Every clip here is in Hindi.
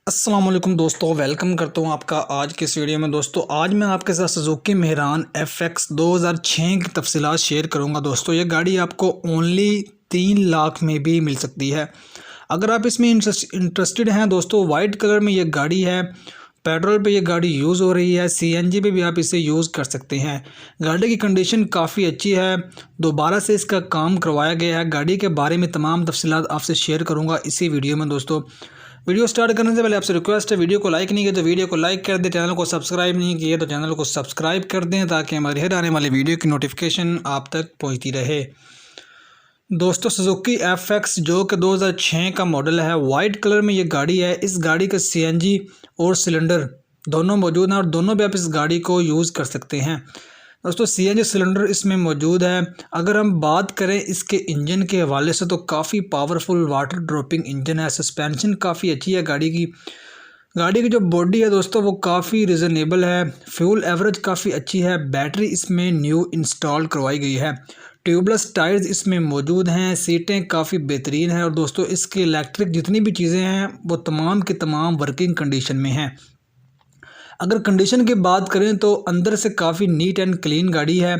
अस्सलाम वालेकुम दोस्तों, वेलकम करता हूँ आपका आज के इस वीडियो में। दोस्तों आज मैं आपके साथ सुजुकी मेहरान FX 2006 की तफसीलात शेयर करूँगा। दोस्तों ये गाड़ी आपको ओनली 3 लाख में भी मिल सकती है। अगर आप इसमें इंटरेस्टेड हैं दोस्तों, वाइट कलर में ये गाड़ी है, पेट्रोल पे ये गाड़ी यूज़ हो रही है, CNG पे भी आप इसे यूज़ कर सकते हैं। गाड़ी की कंडीशन काफ़ी अच्छी है, दोबारा से इसका काम करवाया गया है। गाड़ी के बारे में तमाम तफसीलात आपसे शेयर करूँगा इसी वीडियो में। दोस्तों वीडियो स्टार्ट करने से पहले आपसे रिक्वेस्ट है, वीडियो को लाइक नहीं किया तो वीडियो को लाइक कर दें, चैनल को सब्सक्राइब नहीं किया तो चैनल को सब्सक्राइब कर दें ताकि हमारे हर आने वाले वीडियो की नोटिफिकेशन आप तक पहुंचती रहे। दोस्तों सुजुकी FX जो कि 2006 का मॉडल है, वाइट कलर में ये गाड़ी है। इस गाड़ी का CNG और सिलेंडर दोनों मौजूद हैं और दोनों भी आप इस गाड़ी को यूज़ कर सकते हैं। दोस्तों CNG सिलेंडर इसमें मौजूद है। अगर हम बात करें इसके इंजन के हवाले से तो काफ़ी पावरफुल वाटर ड्रॉपिंग इंजन है। सस्पेंशन काफ़ी अच्छी है गाड़ी की जो बॉडी है दोस्तों वो काफ़ी रिजनेबल है। फ्यूल एवरेज काफ़ी अच्छी है। बैटरी इसमें न्यू इंस्टॉल करवाई गई है। ट्यूबलेस टायर्स इसमें मौजूद हैं। सीटें काफ़ी बेहतरीन हैं और दोस्तों इसके इलेक्ट्रिक जितनी भी चीज़ें हैं वो तमाम की तमाम वर्किंग कंडीशन में हैं। अगर कंडीशन की बात करें तो अंदर से काफ़ी नीट एंड क्लीन गाड़ी है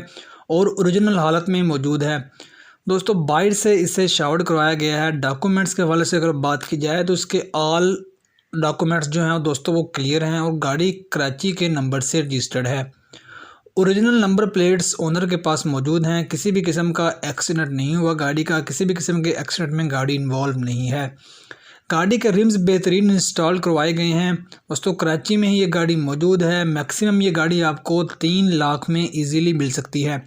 और ओरिजिनल हालत में मौजूद है। दोस्तों बाहर से इसे शावर्ड करवाया गया है। डॉक्यूमेंट्स के हवाले से अगर बात की जाए तो इसके ऑल डॉक्यूमेंट्स जो हैं दोस्तों वो क्लियर हैं और गाड़ी कराची के नंबर से रजिस्टर्ड है। ओरिजिनल नंबर प्लेट्स ओनर के पास मौजूद हैं। किसी भी किस्म का एक्सीडेंट नहीं हुआ गाड़ी का, किसी भी किस्म के एक्सीडेंट में गाड़ी इन्वॉल्व नहीं है। गाड़ी के रिम्स बेहतरीन इंस्टॉल करवाए गए हैं। दोस्तों कराची में ही ये गाड़ी मौजूद है। मैक्सिमम ये गाड़ी आपको 3 लाख में इजीली मिल सकती है।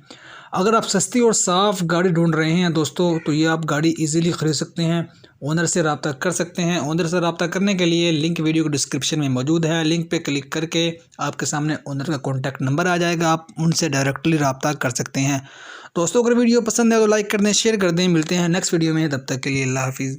अगर आप सस्ती और साफ़ गाड़ी ढूंढ रहे हैं दोस्तों तो ये आप गाड़ी इजीली ख़रीद सकते हैं। ओनर से रब्ता कर सकते हैं। ओनर से रब्ता करने के लिए लिंक वीडियो के डिस्क्रिप्शन में मौजूद है। लिंक पे क्लिक करके आपके सामने ओनर का कॉन्टैक्ट नंबर आ जाएगा, आप उनसे डायरेक्टली रब्ता कर सकते हैं। दोस्तों अगर वीडियो पसंद है तो लाइक कर दें, शेयर कर दें। मिलते हैं नेक्स्ट वीडियो में, तब तक के लिए अल्लाह हाफिज़।